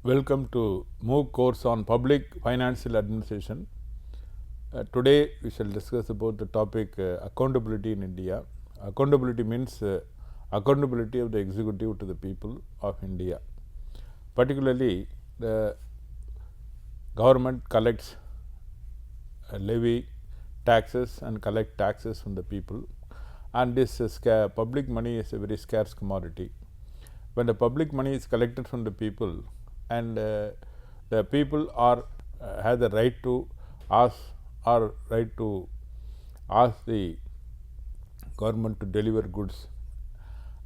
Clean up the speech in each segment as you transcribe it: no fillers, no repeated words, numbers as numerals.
Welcome to MOOC course on Public Financial Administration. Today we shall discuss about the topic accountability in India. Accountability means accountability of the executive to the people of India. Particularly, the government collects levy taxes and collect taxes from the people, and this public money is a very scarce commodity. When the public money is collected from the people and the people are have the right to ask the government to deliver goods,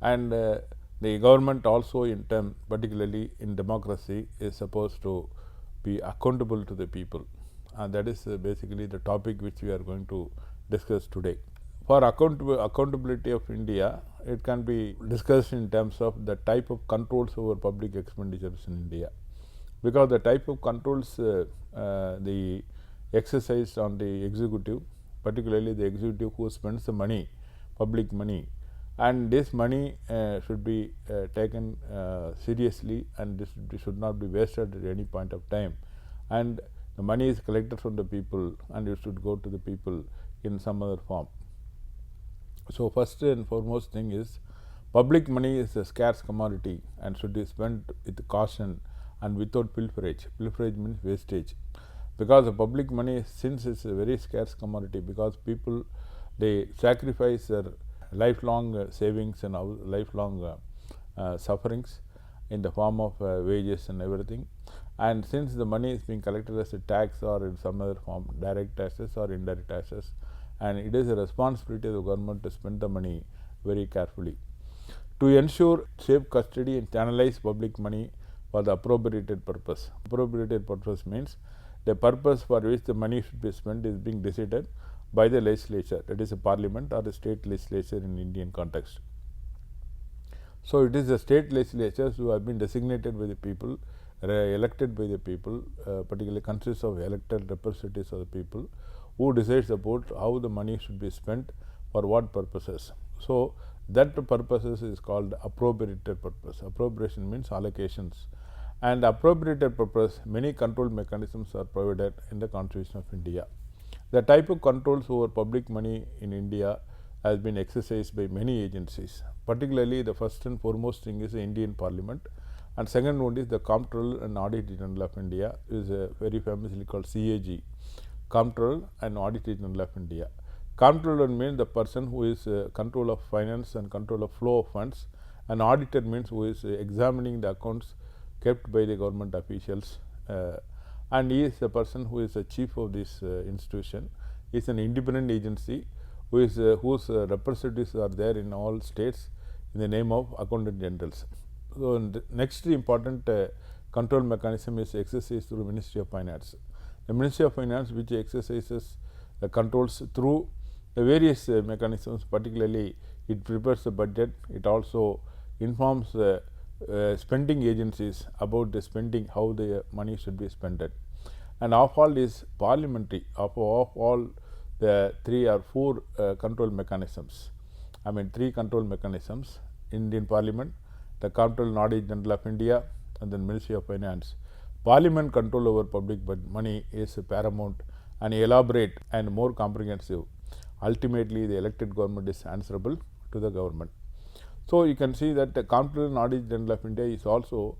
and the government also in term, particularly in democracy, is supposed to be accountable to the people, and that is basically the topic which we are going to discuss today. For accountability of India, it can be discussed in terms of the type of controls over public expenditures in India, because the type of controls the exercised on the executive, particularly the executive who spends the money, public money, and this money should be taken seriously, and this should not be wasted at any point of time, and the money is collected from the people and it should go to the people in some other form. So, first and foremost thing is, public money is a scarce commodity and should be spent with caution and without pilferage. Pilferage means wastage, because the public money, since it's a very scarce commodity, because people they sacrifice their lifelong savings and lifelong sufferings in the form of wages and everything, and since the money is being collected as a tax or in some other form, direct taxes or indirect taxes, and it is a responsibility of the government to spend the money very carefully. To ensure safe custody and channelize public money for the appropriated purpose. Appropriated purpose means the purpose for which the money should be spent is being decided by the legislature, that is a parliament or the state legislature in Indian context. So, it is the state legislatures who have been designated by the people, elected by the people, particularly consists of elected representatives of the people, who decides about how the money should be spent for what purposes. So, that purposes is called appropriated purpose. Appropriation means allocations, and appropriated purpose, many control mechanisms are provided in the Constitution of India. The type of controls over public money in India has been exercised by many agencies. Particularly, the first and foremost thing is the Indian Parliament, and second one is the Comptroller and Auditor General of India, is very famously called CAG, Comptroller and Auditor General of India. Comptroller means the person who is control of finance and control of flow of funds, and auditor means who is examining the accounts kept by the government officials, and he is the person who is the chief of this institution. He is an independent agency who is whose representatives are there in all states in the name of accountant generals. So, the next important control mechanism is exercised through Ministry of Finance. The Ministry of Finance, which exercises the controls through the various mechanisms, particularly it prepares the budget, it also informs spending agencies about the spending, how the money should be spent, and of all is parliamentary, of all the 3 or 4 control mechanisms. I mean 3 control mechanisms: Indian Parliament, the Comptroller and Auditor General of India, and then Ministry of Finance. Parliament control over public money is paramount and elaborate and more comprehensive. Ultimately, the elected government is answerable to the government. So, you can see that the Comptroller and Auditor General of India is also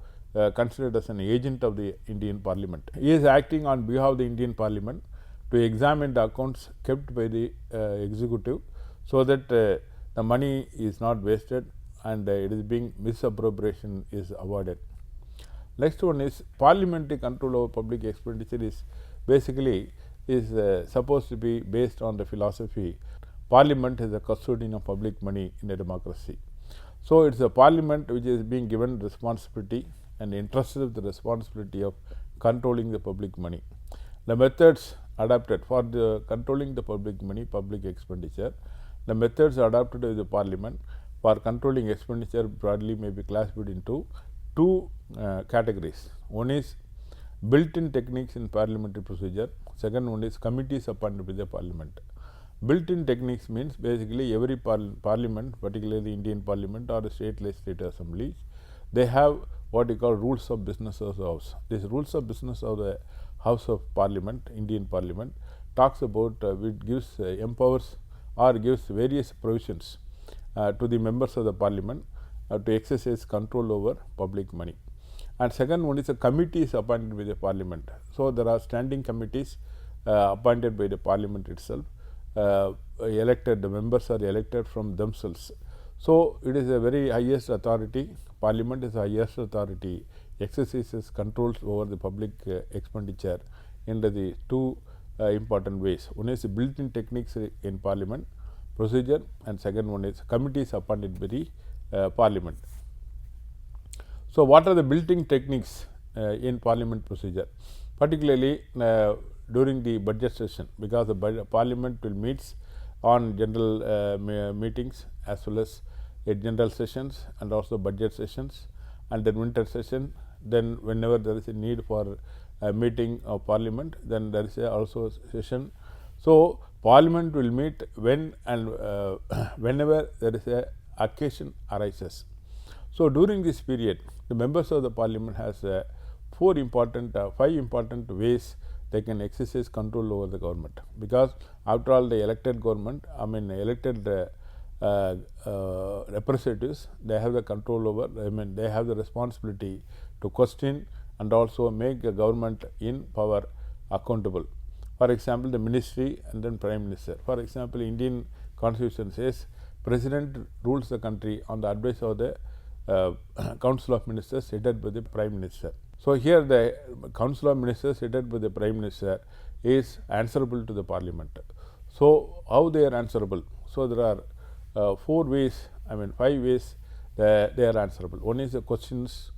considered as an agent of the Indian Parliament. He is acting on behalf of the Indian Parliament to examine the accounts kept by the executive, so that the money is not wasted and it is being misappropriation is avoided. Next one is parliamentary control over public expenditure is basically supposed to be based on the philosophy Parliament is the custodian of public money in a democracy. So, it is a Parliament which is being given responsibility and entrusted with the responsibility of controlling the public money. The methods adopted for the controlling the public money, public expenditure, the methods adopted by the Parliament for controlling expenditure broadly may be classified into 2 categories. One is built-in techniques in parliamentary procedure. Second one is committees appointed by the Parliament. Built-in techniques means basically every parliament, particularly Indian Parliament or the state legislative assemblies, they have what you call rules of business of the House. These rules of business of the House of Parliament, Indian Parliament, talks about which gives empowers or gives various provisions to the members of the Parliament to exercise control over public money. And second one is a committee is appointed by the Parliament. So there are standing committees appointed by the Parliament itself. Elected, the members are elected from themselves. So it is a very highest authority. Parliament is the highest authority, exercises controls over the public expenditure in the two important ways. One is built-in techniques in Parliament procedure, and second one is committees appointed by the Parliament. So what are the built-in techniques in Parliament procedure? Particularly during the budget session, because the Parliament will meet on general meetings as well as general sessions and also budget sessions, and then winter session. Then whenever there is a need for a meeting of Parliament, then there is also a session. So Parliament will meet when and whenever there is a occasion arises. So during this period, the members of the Parliament has five important ways they can exercise control over the government, because after all the elected government, elected representatives, they have the control over, they have the responsibility to question and also make the government in power accountable. For example, the ministry and then Prime Minister. For example, Indian Constitution says President rules the country on the advice of the Council of Ministers headed by the Prime Minister. So here the Council of Ministers headed by the Prime Minister is answerable to the Parliament. So how they are answerable? So there are five ways they are answerable. One is the questions,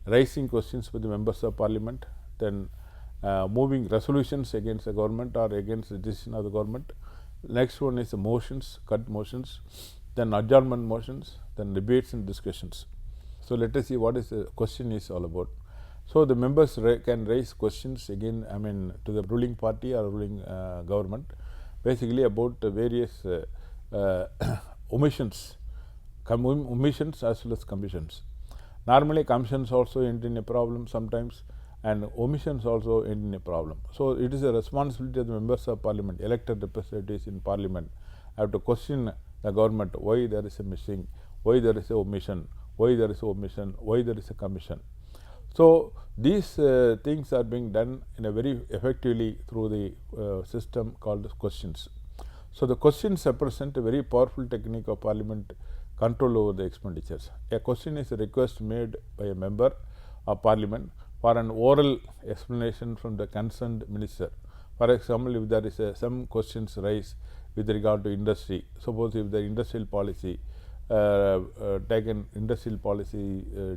raising questions with the members of Parliament, then moving resolutions against the government or against the decision of the government. Next one is the motions, cut motions, then adjournment motions, then debates and discussions. So let us see what is the question is all about. So the members can raise questions again, to the ruling party or ruling government, basically about various omissions as well as commissions. Normally commissions also end in a problem sometimes, and omissions also end in a problem. So it is a responsibility of the members of Parliament, elected representatives in Parliament, have to question the government why there is a missing, why there is a omission, why there is a commission. So these things are being done in a very effectively through the system called questions. So the questions represent a very powerful technique of Parliament control over the expenditures. A question is a request made by a member of Parliament for an oral explanation from the concerned minister. For example, if there is some questions raised with regard to industry, suppose if the industrial policy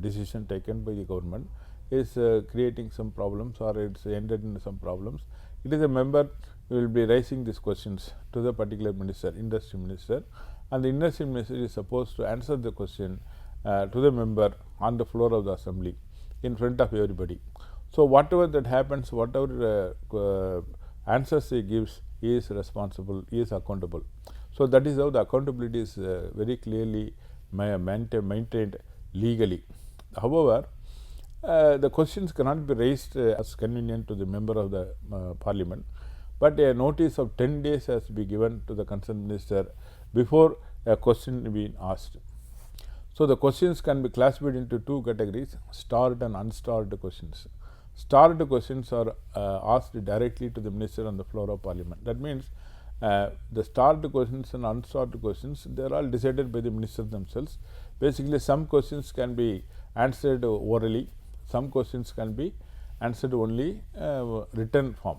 decision taken by the government is creating some problems or it's ended in some problems, it is a member who will be raising these questions to the particular minister, industry minister, and the industry minister is supposed to answer the question to the member on the floor of the assembly in front of everybody. So whatever that happens, whatever answers he gives, he is responsible, he is accountable. So that is how the accountability is very clearly maintained legally. However, the questions cannot be raised as convenient to the member of the Parliament, but a notice of 10 days has to be given to the concerned minister before a question being asked. So the questions can be classified into two categories: starred and unstarred questions. Starred questions are asked directly to the minister on the floor of Parliament. That means the starred questions and unstarred questions, they are all decided by the ministers themselves. Basically, some questions can be answered orally, some questions can be answered only written form.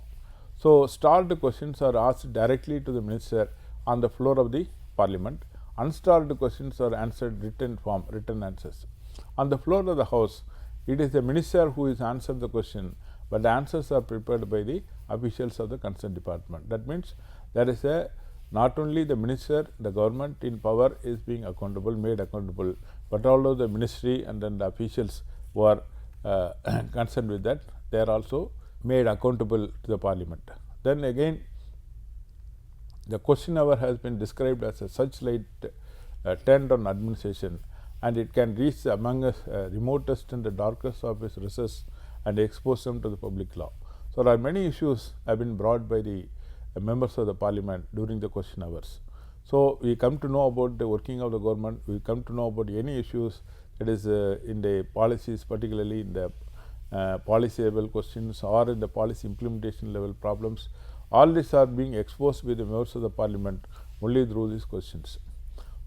So starred questions are asked directly to the minister on the floor of the Parliament. Unstarred questions are answered written form, written answers. On the floor of the House, it is the minister who is answered the question, but the answers are prepared by the officials of the concerned department. That means there is not only the minister, the government in power is being accountable, made accountable, but although the ministry and then the officials who are concerned with that, they are also made accountable to the Parliament. Then again, the question hour has been described as a searchlight turned on administration and it can reach among us remotest and the darkest of its recesses and expose them to the public law. So, there are many issues have been brought by the members of the parliament during the question hours. So, we come to know about the working of the government, we come to know about any issues that is in the policies, particularly in the policy level questions or in the policy implementation level problems. All these are being exposed by the members of the parliament only through these questions.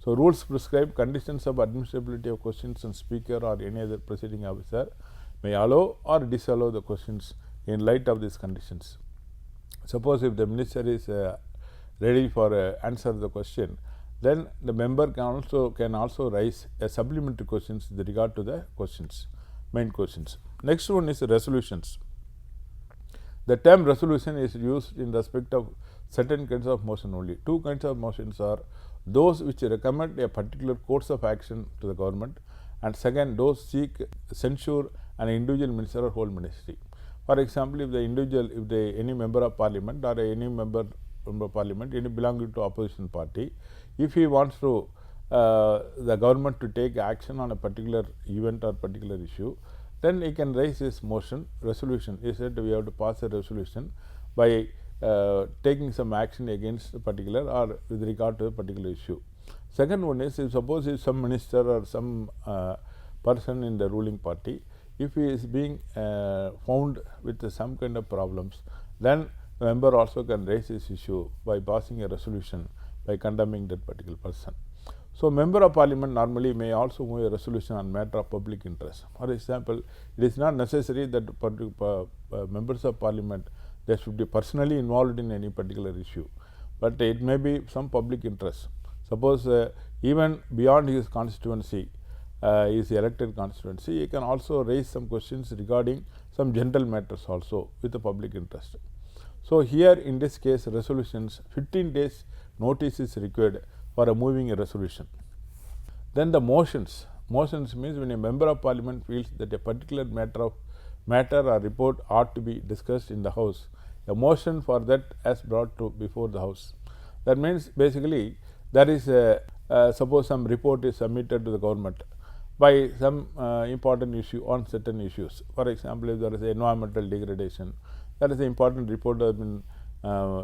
So, rules prescribe conditions of admissibility of questions, and speaker or any other presiding officer may allow or disallow the questions in light of these conditions. Suppose if the minister is ready for answer the question, then the member can also raise a supplementary questions with regard to the questions, main questions. Next one is resolutions. The term resolution is used in respect of certain kinds of motion only. Two kinds of motions are those which recommend a particular course of action to the government, and second, those seek censure an individual minister or whole ministry. For example, if any member of parliament or any member of parliament, any belonging to opposition party, if he wants to the government to take action on a particular event or particular issue, then he can raise his motion, resolution. He said we have to pass a resolution by taking some action against a particular or with regard to a particular issue. Second one is, if suppose if some minister or some person in the ruling party, if he is being found with some kind of problems, then the member also can raise this issue by passing a resolution by condemning that particular person. So, member of parliament normally may also move a resolution on matter of public interest. For example, it is not necessary that members of parliament they should be personally involved in any particular issue, but it may be some public interest. Suppose even beyond his constituency, his elected constituency, he can also raise some questions regarding some general matters also with the public interest. So, here in this case resolutions 15 days notice is required for moving a resolution. Then the motions means when a member of parliament feels that a particular matter or report ought to be discussed in the house, a motion for that is brought to before the house. That means basically there is suppose some report is submitted to the government by some important issue on certain issues. For example, if there is environmental degradation, that is an important report that has been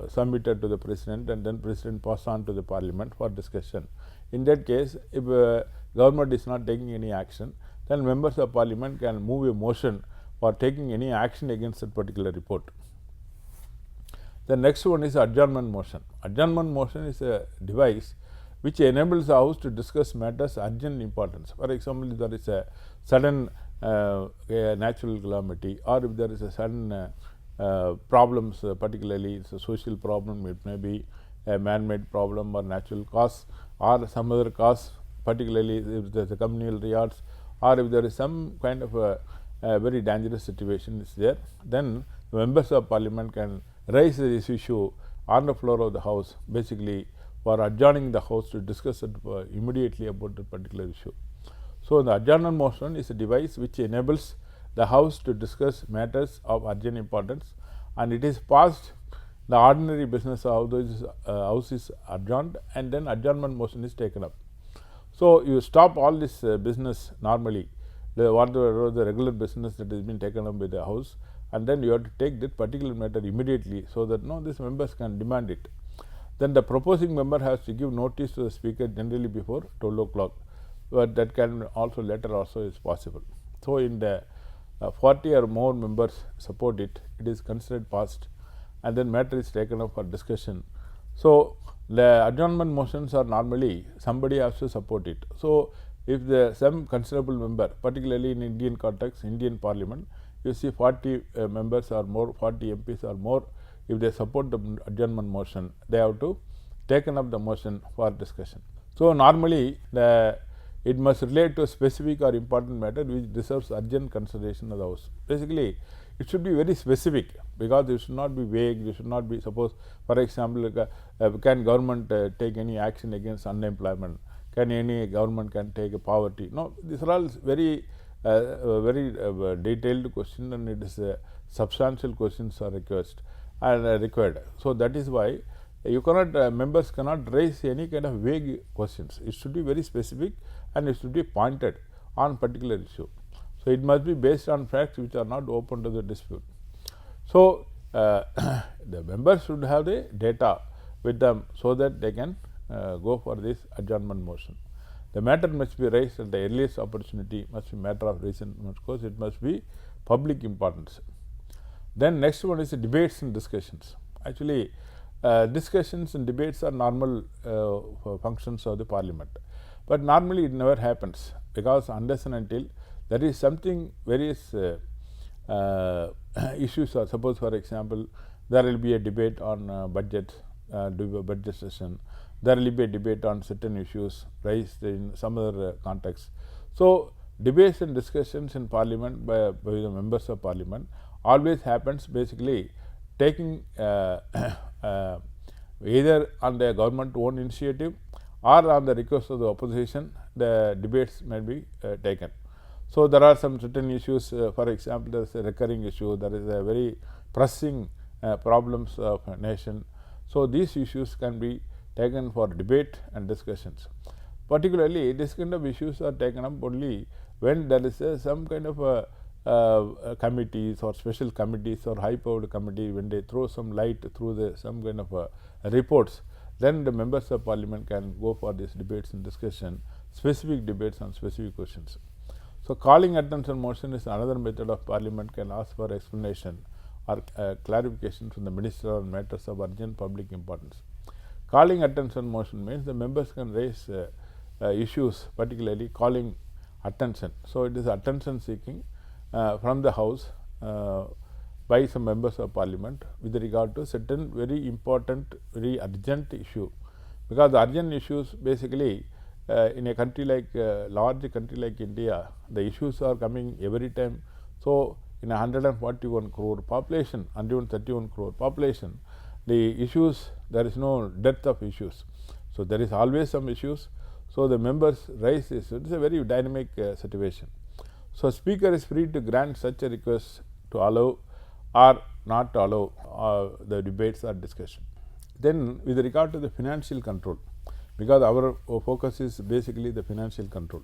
submitted to the president, and then president pass on to the parliament for discussion. In that case, if government is not taking any action, then members of parliament can move a motion for taking any action against that particular report. The next one is adjournment motion. Adjournment motion is a device which enables the house to discuss matters urgent importance. For example, if there is a sudden natural calamity, or if there is a sudden problems, particularly it's a social problem, it may be a man-made problem or natural cause or some other cause, particularly if there is a communal riots, or if there is some kind of a very dangerous situation is there, then the members of parliament can raise this issue on the floor of the house, basically for adjourning the house to discuss it immediately about the particular issue. So, the adjournment motion is a device which enables the house to discuss matters of urgent importance, and it is passed the ordinary business of the house is adjourned, and then adjournment motion is taken up. So, you stop all this business normally, whatever the regular business that has been taken up by the house, and then you have to take that particular matter immediately, so that these members can demand it. Then the proposing member has to give notice to the speaker generally before 12 o'clock, but that can also later also is possible. So, in the 40 or more members support it, it is considered passed, and then matter is taken up for discussion. So, the adjournment motions are normally somebody has to support it. So, if some considerable member, particularly in Indian context, Indian parliament, you see 40 members or more, 40 MPs or more, if they support the adjournment motion, they have to taken up the motion for discussion. So, normally it must relate to a specific or important matter which deserves urgent consideration of the house. Basically, it should be very specific, because it should not be vague. It should not be, suppose for example, can government take any action against unemployment? Can any government can take a poverty? No, these are all very detailed question, and it is substantial questions are required. So, that is why you cannot members cannot raise any kind of vague questions. It should be very specific and it should be pointed on particular issue. So it must be based on facts which are not open to the dispute. So the members should have the data with them so that they can go for this adjournment motion. The matter must be raised at the earliest opportunity, must be matter of recent course, it must be public importance. Then next one is the debates and discussions. Actually, discussions and debates are normal functions of the parliament, but normally it never happens, because unless and until there is something, various issues are, suppose for example there will be a debate on budget, budget session, there will be a debate on certain issues raised in some other context. So debates and discussions in parliament by the members of parliament always happens basically taking either on the government own initiative or on the request of the opposition, the debates may be taken. So there are some certain issues, for example there is a recurring issue, there is a very pressing problems of a nation. So these issues can be taken for debate and discussions. Particularly this kind of issues are taken up only when there is some kind of committees or special committees or high powered committee, when they throw some light through the some kind of reports, then the members of parliament can go for these debates and discussion, specific debates on specific questions. So calling attention motion is another method of parliament can ask for explanation or clarification from the minister on matters of urgent public importance. Calling attention motion means the members can raise issues, particularly calling attention. So it is attention seeking from the house by some members of parliament with regard to certain very important, very urgent issue, because the urgent issues basically in a country like large country like India, the issues are coming every time. So in 141 crore population, 131 crore population, the issues, there is no dearth of issues. So there is always some issues. So the members raise this. It is a very dynamic situation. So speaker is free to grant such a request to allow or not to allow the debates or discussion. Then with regard to the financial control, because our focus is basically the financial control.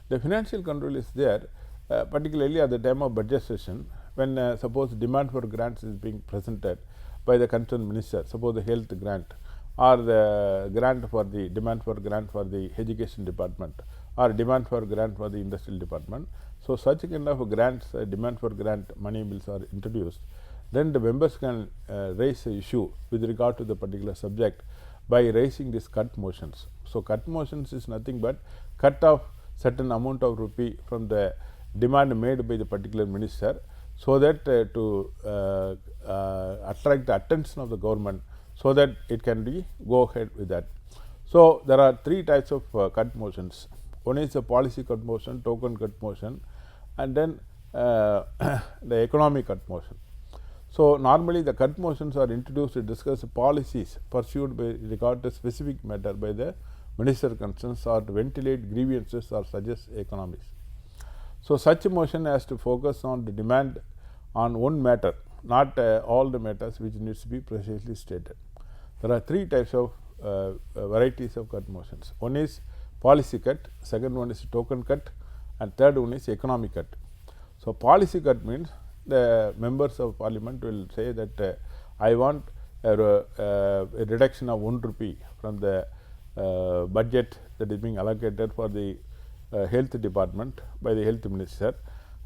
The financial control is there particularly at the time of budget session, when suppose demand for grants is being presented by the concerned minister, suppose the health grant or the grant for the demand for grant for the education department or demand for grant for the industrial department. So such kind of grants, demand for grant money bills are introduced, then the members can raise the issue with regard to the particular subject by raising these cut motions. So cut motions is nothing but cut off certain amount of rupee from the demand made by the particular minister, so that to attract the attention of the government, so that it can be go ahead with that. So there are three types of cut motions. One is a policy cut motion, token cut motion, and then the economic cut motion. So normally the cut motions are introduced to discuss policies pursued by regard to specific matter by the minister concerns, or to ventilate grievances or suggest economies. So such a motion has to focus on the demand on one matter, not all the matters which needs to be precisely stated. There are three types of varieties of cut motions. One is policy cut, second one is token cut, and third one is economic cut. So policy cut means the members of parliament will say that I want a reduction of 1 rupee from the budget that is being allocated for the health department by the health minister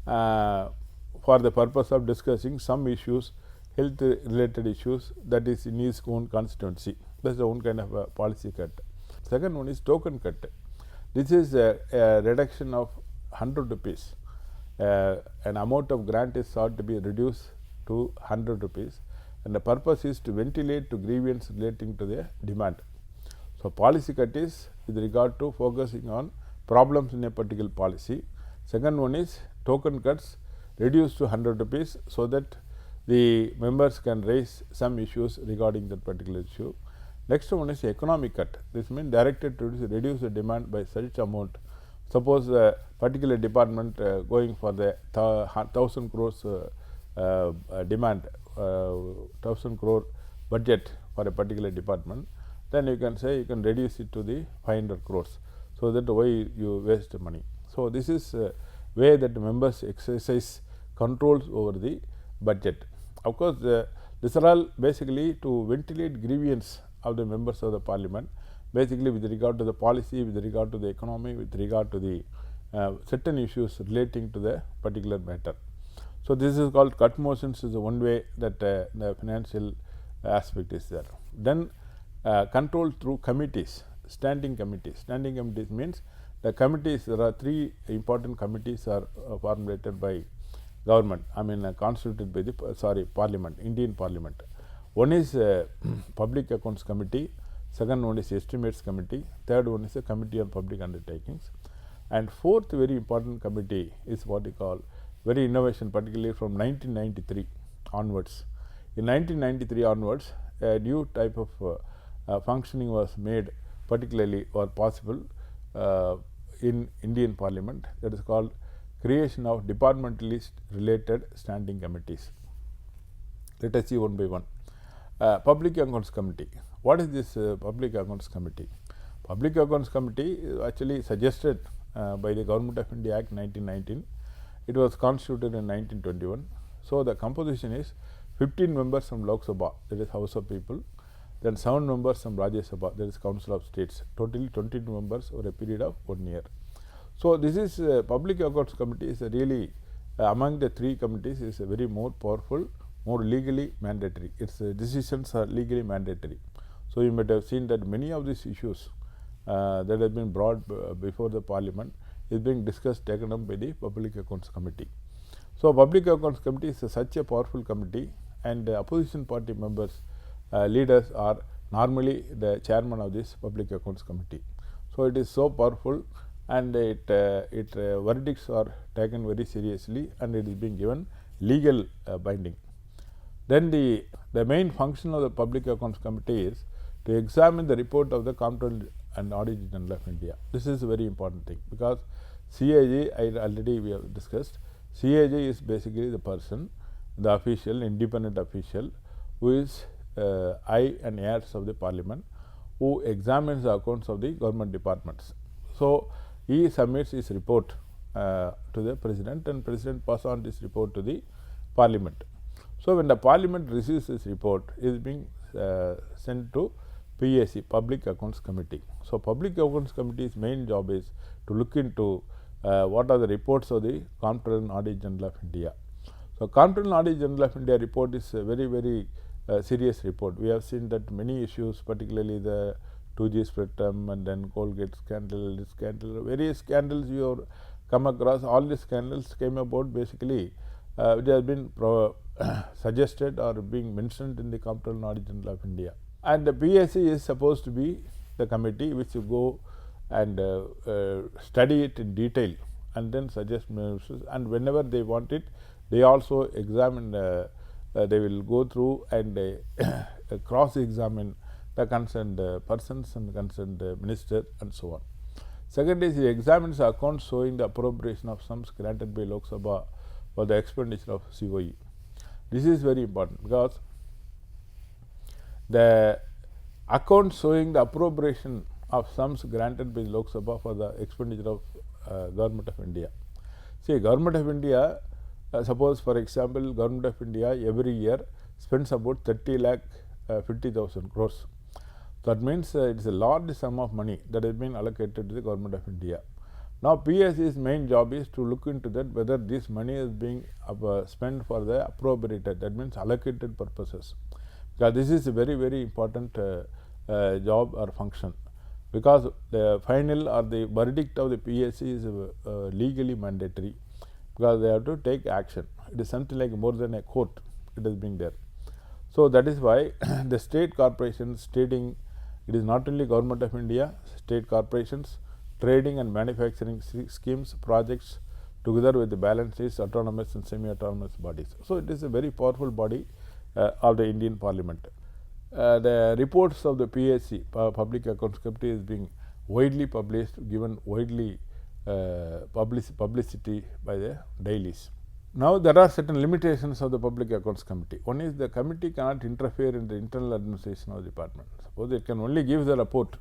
for the purpose of discussing some issues, health related issues, that is in his own constituency. That is the one kind of policy cut. Second one is token cut. This is a reduction of 100 rupees. An amount of grant is sought to be reduced to 100 rupees, and the purpose is to ventilate to grievance relating to the demand. So policy cut is with regard to focusing on problems in a particular policy. Second one is token cuts reduced to 100 rupees, so that the members can raise some issues regarding that particular issue. Next one is economic cut. This means directed to reduce the demand by such amount. Suppose a particular department going for the 1,000 crores demand, 1,000 crore budget for a particular department, then you can say you can reduce it to the 500 crores. So that why you waste money. So this is a way that members exercise controls over the budget. Of course, these are all basically to ventilate grievance of the members of the parliament, basically with regard to the policy, with regard to the economy, with regard to the certain issues relating to the particular matter. So this is called cut motions, is the one way that the financial aspect is there. Then control through committees, standing committees. Standing committees means the committees, there are three important committees are formulated by government, constituted by the parliament, Indian parliament. One is public accounts committee, second one is estimates committee, third one is a committee on public undertakings, and fourth very important committee is what we call very innovation, particularly from 1993 onwards. In 1993 onwards, a new type of functioning was made, particularly or possible in Indian parliament, that is called creation of departmentally related standing committees. Let us see one by one. Public Accounts Committee. What is this Public Accounts Committee? Public Accounts Committee is actually suggested by the Government of India Act 1919. It was constituted in 1921. So the composition is 15 members from Lok Sabha, that is House of People, then 7 members from Rajya Sabha, that is Council of States, totally 22 members over a period of 1 year. So this is Public Accounts Committee is really among the three committees is a very more powerful, more legally mandatory. Its decisions are legally mandatory. So you might have seen that many of these issues that have been brought before the parliament is being discussed, taken up by the Public Accounts Committee. So Public Accounts Committee is such a powerful committee, and opposition party members, leaders are normally the chairman of this Public Accounts Committee. So it is so powerful, and it verdicts are taken very seriously, and it is being given legal binding. Then the main function of the Public Accounts Committee is to examine the report of the Comptroller and Auditor General of India. This is a very important thing, because CAG, already we have discussed, CAG is basically the person, the official, independent official, who is eye and ears of the parliament, who examines the accounts of the government departments. So he submits his report to the president, and president pass on this report to the parliament. So when the parliament receives this report, it is being sent to PAC, Public Accounts Committee. So Public Accounts Committee's main job is to look into what are the reports of the Comptroller and Auditor General of India. So Comptroller and Auditor General of India report is a very, very serious report. We have seen that many issues, particularly the 2G spectrum, and then Colgate scandal, this scandal, various scandals you have come across. All these scandals came about basically which has been suggested or being mentioned in the Comptroller and Auditor General of India. And the PAC is supposed to be the committee which you go and study it in detail and then suggest measures, and whenever they want it, they also examine, they will go through and cross-examine the concerned persons and concerned minister and so on. Second is, he examines the accounts showing the appropriation of sums granted by Lok Sabha for the expenditure of COE. This is very important, because the accounts showing the appropriation of sums granted by Lok Sabha for the expenditure of Government of India. See, Government of India, suppose for example, Government of India every year spends about 30,50,000 crores. That means it is a large sum of money that has been allocated to the Government of India. Now PAC's main job is to look into that, whether this money is being spent for the appropriated, that means allocated purposes. Because this is a very, very important job or function, because the final or the verdict of the PAC is legally mandatory, because they have to take action. It is something like more than a court, it is being there. So that is why the state corporations, stating it is not only Government of India, state corporations, trading and manufacturing schemes, projects, together with the balance sheets, autonomous and semi-autonomous bodies. So it is a very powerful body of the Indian Parliament. The reports of the PAC, Public Accounts Committee, is being widely published, given widely publicity by the dailies. Now, there are certain limitations of the Public Accounts Committee. One is the committee cannot interfere in the internal administration of the department. Suppose it can only give the report,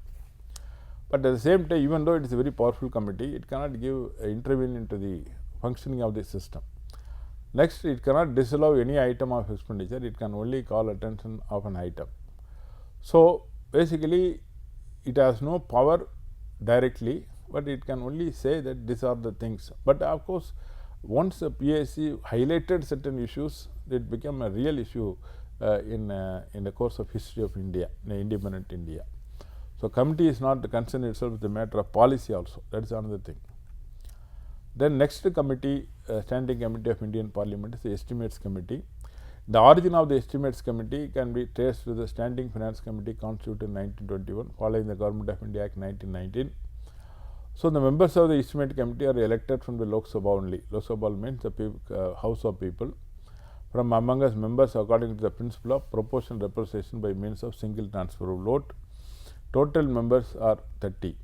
but at the same time, even though it is a very powerful committee, it cannot intervene into the functioning of the system. Next, it cannot disallow any item of expenditure, it can only call attention of an item. So, basically it has no power directly, but it can only say that these are the things. But of course, once the PAC highlighted certain issues, it became a real issue in the course of history of India, in independent India. So, committee is not concerned itself with the matter of policy also, that is another thing. Then next committee, Standing Committee of Indian Parliament, is the Estimates Committee. The origin of the Estimates Committee can be traced to the Standing Finance Committee constituted in 1921 following the Government of India Act 1919. So, the members of the Estimate Committee are elected from the Lok Sabha only. Lok Sabha means the House of People. From among us members according to the principle of proportional representation by means of single transfer of vote. Total members are 30.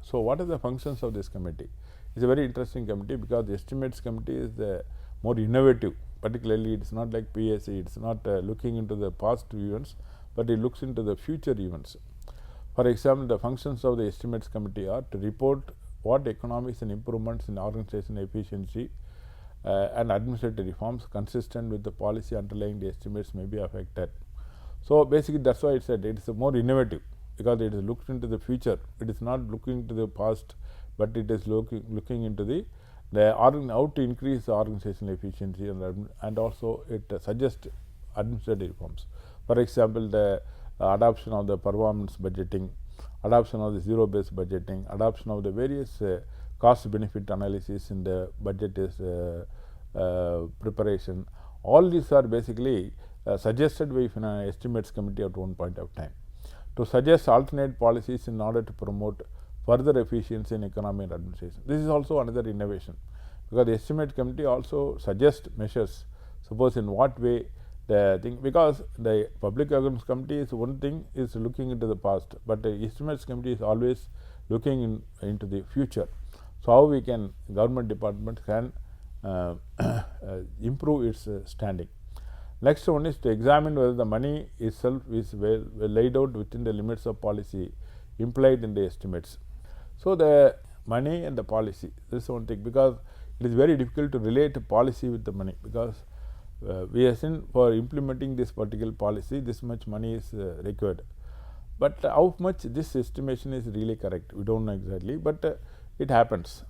So, what are the functions of this committee? It is a very interesting committee because the Estimates Committee is the more innovative. Particularly, it is not like PAC, it is not looking into the past events, but it looks into the future events. For example, the functions of the Estimates Committee are to report what economics and improvements in organization efficiency and administrative reforms consistent with the policy underlying the estimates may be affected. So, basically that is why I said it is more innovative, because it is looked into the future, it is not looking into the past, but it is looking into the how to increase the organizational efficiency, and also it suggests administrative reforms. For example, the adoption of the performance budgeting, adoption of the zero based budgeting, adoption of the various cost benefit analysis in the budget is preparation. All these are basically suggested by Estimates Committee at one point of time to suggest alternate policies in order to promote further efficiency in economy and administration. This is also another innovation, because the Estimate Committee also suggests measures. Suppose in what way the thing, because the Public Accounts Committee is one thing, is looking into the past, but the Estimates Committee is always looking into the future. So, how we can, government department can improve its standing. Next one is to examine whether the money itself is well laid out within the limits of policy implied in the estimates. So, the money and the policy, this is one thing, because it is very difficult to relate policy with the money, because we have seen for implementing this particular policy this much money is required, but how much this estimation is really correct, we do not know exactly, but it happens.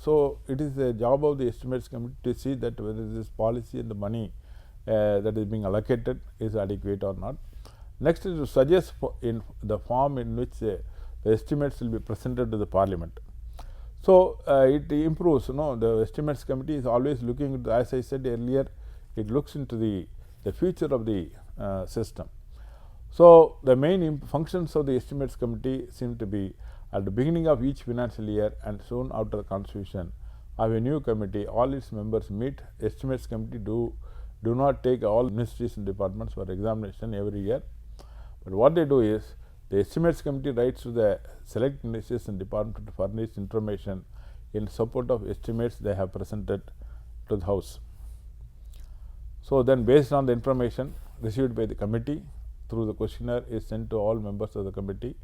So, it is the job of the Estimates Committee to see that whether this policy and the money that is being allocated is adequate or not. Next is to suggest in the form in which the estimates will be presented to the Parliament. So, it improves, the Estimates Committee is always looking into, as I said earlier, it looks into the future of the system. So, the main functions of the Estimates Committee seem to be at the beginning of each financial year and soon after the constitution of a new committee, all its members meet. Estimates Committee do not take all ministries and departments for examination every year, but what they do is the Estimates Committee writes to the select ministries and departments to furnish information in support of estimates they have presented to the House. So, then based on the information received by the committee through the questionnaire is sent to all members of the committee.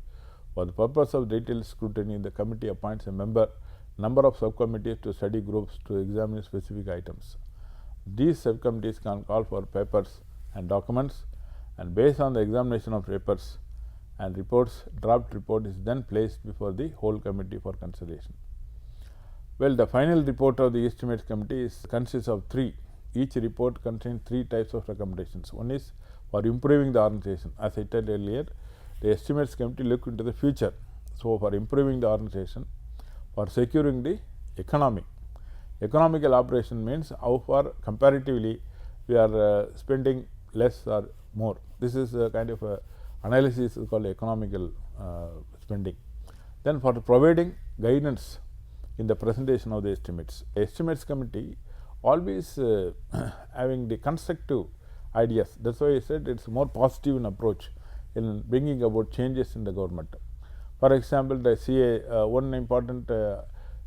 For the purpose of detailed scrutiny, the committee appoints a number of subcommittees to study groups to examine specific items. These subcommittees can call for papers and documents, and based on the examination of papers and reports, draft report is then placed before the whole committee for consideration. Well, the final report of the Estimates Committee consists of 3. Each report contains 3 types of recommendations. One is for improving the organization. As I said earlier, the Estimates Committee look into the future. So, for improving the organization, for securing the economy. Economical operation means how far comparatively we are spending less or more. This is a kind of a analysis called economical spending. Then for providing guidance in the presentation of the estimates. Estimates Committee always having the constructive ideas. That is why I said it is more positive in approach in bringing about changes in the government. For example, the CA, one important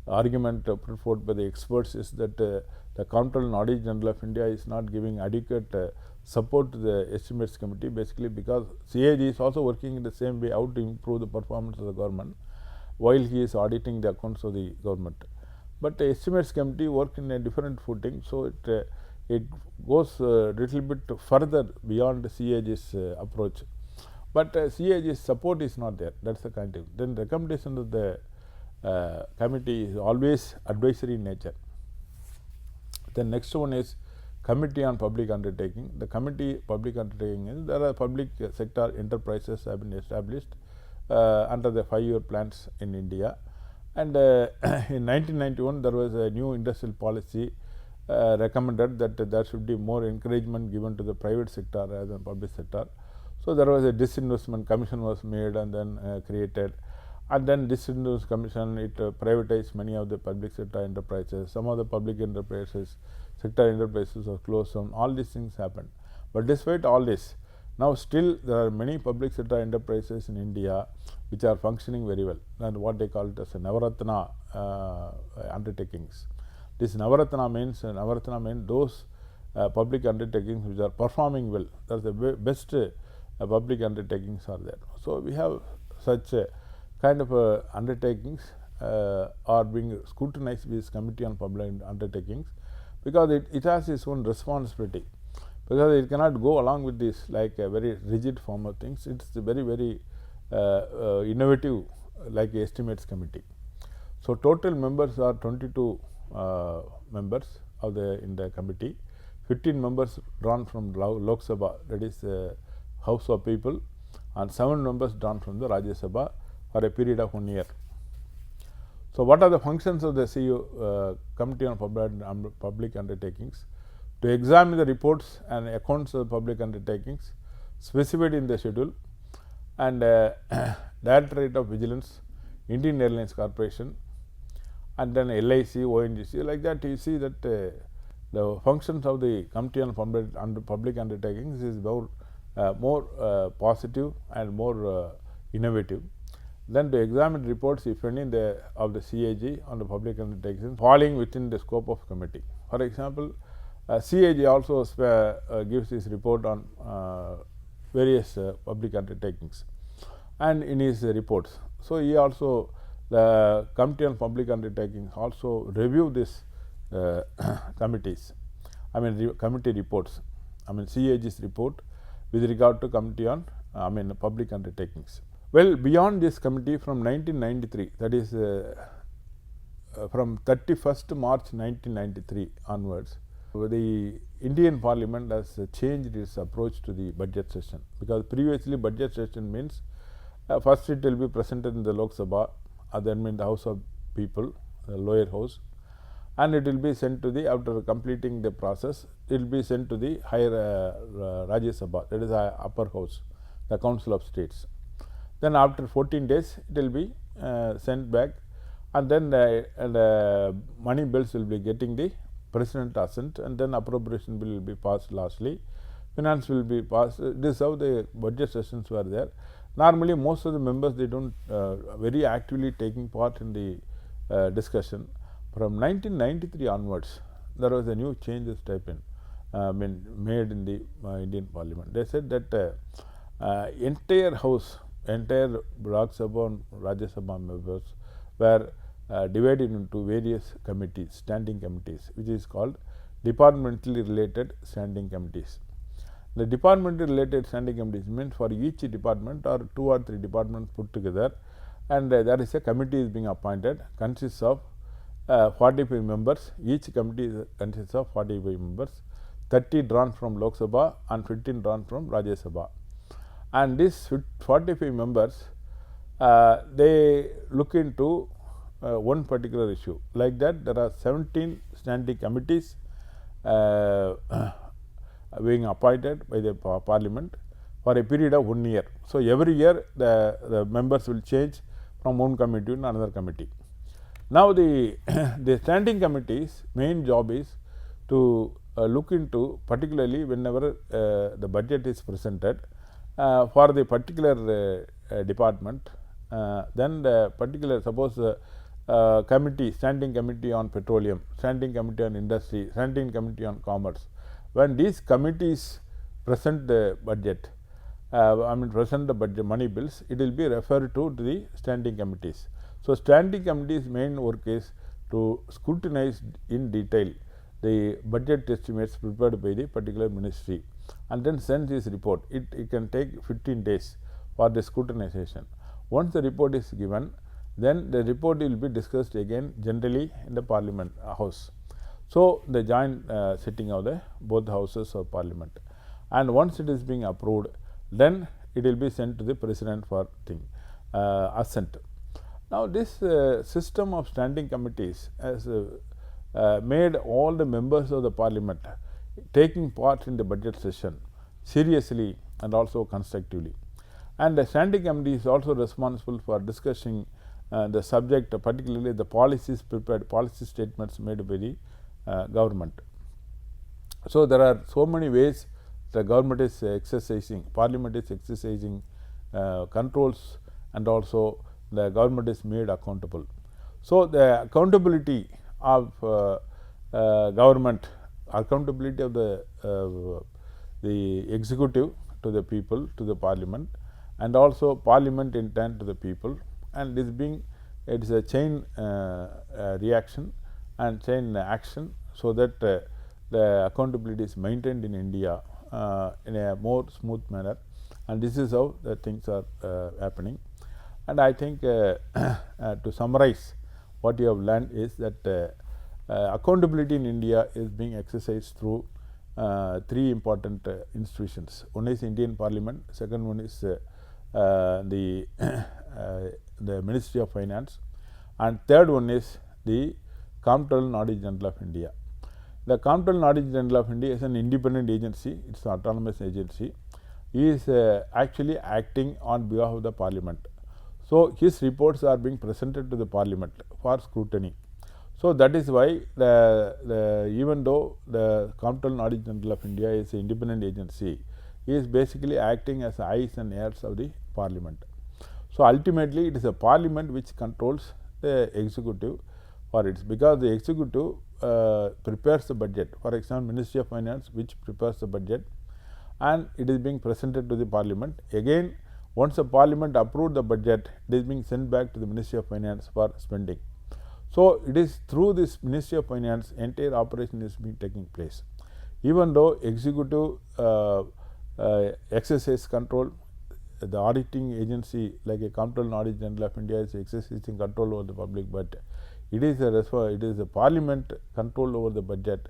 argument put forth by the experts is that the Comptroller and Auditor General of India is not giving adequate support to the estimates committee, basically because CAG is also working in the same way how to improve the performance of the government while he is auditing the accounts of the government. But the estimates committee work in a different footing, so it goes a little bit further beyond CAG's approach. But CAG's support is not there, that is the kind of. Then recommendation of the committee is always advisory in nature. The next one is Committee on Public Undertaking. The Committee Public Undertaking is there are public sector enterprises have been established under the 5-year plans in India. And in 1991 there was a new industrial policy recommended that there should be more encouragement given to the private sector rather than public sector. So there was a disinvestment commission was made and then created, and then disinvestment commission it privatized many of the public sector enterprises. Some of the public enterprises, sector enterprises were closed down. All these things happened. But despite all this, now still there are many public sector enterprises in India which are functioning very well, and what they call it as a Navaratna undertakings. This Navaratna means those public undertakings which are performing well. That is the best public undertakings are there. So we have such kind of undertakings are being scrutinized with this Committee on Public Undertakings, because it has its own responsibility, because it cannot go along with this like a very rigid form of things. It is very innovative like estimates committee. So total members are 22 members of in the committee, 15 members drawn from Lok Sabha, that is House of People, and 7 members drawn from the Rajya Sabha for a period of 1 year. So what are the functions of the Committee on Public Undertakings? To examine the reports and accounts of public undertakings specified in the schedule, and Directorate of Vigilance, Indian Airlines Corporation, and then LIC, ONGC, like that. You see that the functions of the Committee on Public Undertakings is more positive and more innovative. Then to examine reports, if any, of the CAG on the public undertakings falling within the scope of committee. For example, CAG also gives his report on various public undertakings and in his reports. So he also, the Committee on Public Undertakings also review this committees, committee reports, CAG's report with regard to Committee on Public Undertakings. Well, beyond this committee, from 1993, that is from 31st March 1993 onwards, the Indian Parliament has changed its approach to the budget session, because previously budget session means first it will be presented in the Lok Sabha, then in the House of People, the lower house, and it will be sent to after completing the process, it will be sent to the higher Rajya Sabha, that is the upper house, the Council of States. Then after 14 days it will be sent back, and then money bills will be getting the President assent, and then appropriation bill will be passed lastly, finance will be passed. This is how the budget sessions were there. Normally most of the members, they don't very actively taking part in the discussion. From 1993 onwards, there was a new changes type made in the Indian Parliament. They said that entire house, entire Lok Sabha and Rajya Sabha members were divided into various committees, standing committees, which is called departmentally related standing committees. The departmentally related standing committees means for each department or 2 or 3 departments put together, and there is a committee is being appointed, consists of 45 members. Each committee consists of 45 members, 30 drawn from Lok Sabha and 15 drawn from Rajya Sabha. And these 45 members, they look into one particular issue. Like that, there are 17 standing committees being appointed by the Parliament for a period of 1 year. So every year the members will change from one committee to another committee. Now the standing committee's main job is to look into, particularly whenever the budget is presented for the particular department, then the particular, suppose committee, standing committee on petroleum, standing committee on industry, standing committee on commerce. When these committees present the budget, present the budget money bills, it will be referred to the standing committees. So, standing committees main work is to scrutinize in detail the budget estimates prepared by the particular ministry and then send this report. It can take 15 days for the scrutinization. Once the report is given, then the report will be discussed again generally in the Parliament House. So, the joint sitting of the both houses of Parliament, and once it is being approved, then it will be sent to the President for assent. Now, this system of standing committees has made all the members of the Parliament taking part in the budget session seriously and also constructively. And the standing committee is also responsible for discussing the subject, particularly the policies prepared, policy statements made by the government. So, there are so many ways the government is exercising, Parliament is exercising controls, and also the government is made accountable. So, the accountability of government, accountability of the executive to the people, to the Parliament, and also Parliament in turn to the people, and this being, it is a chain reaction and chain action, so that the accountability is maintained in India in a more smooth manner, and this is how the things are happening. And I think to summarize, what you have learned is that accountability in India is being exercised through three important institutions. One is Indian Parliament, second one is the Ministry of Finance, and third one is the Comptroller and Auditor General of India. The Comptroller and Auditor General of India is an independent agency, it is an autonomous agency. He is actually acting on behalf of the Parliament. So, his reports are being presented to the Parliament for scrutiny. So, that is why even though the Comptroller and Auditor General of India is an independent agency, he is basically acting as eyes and ears of the Parliament. So, ultimately it is a Parliament which controls the executive for it, because the executive prepares the budget. For example, Ministry of Finance which prepares the budget, and it is being presented to the Parliament. Again, once the Parliament approved the budget, it is being sent back to the Ministry of Finance for spending. So, it is through this Ministry of Finance entire operation is being taking place. Even though executive exercise control, the auditing agency like a Comptroller and Auditor General of India is exercising control over the public, but it is a Parliament control over the budget.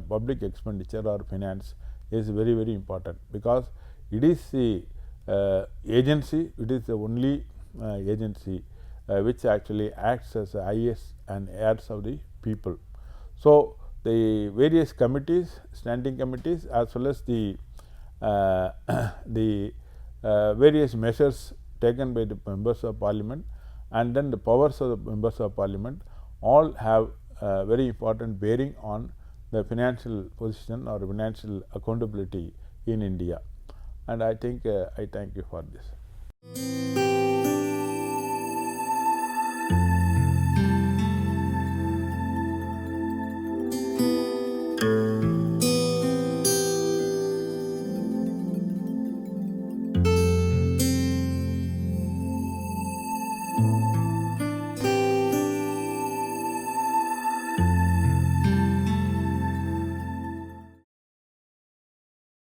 Public expenditure or finance is very, very important, because it is the agency, it is the only agency which actually acts as the eyes and ears of the people. So, the various committees, standing committees, as well as the various measures taken by the members of Parliament, and then the powers of the members of Parliament, all have very important bearing on the financial position or financial accountability in India. And I think I thank you for this.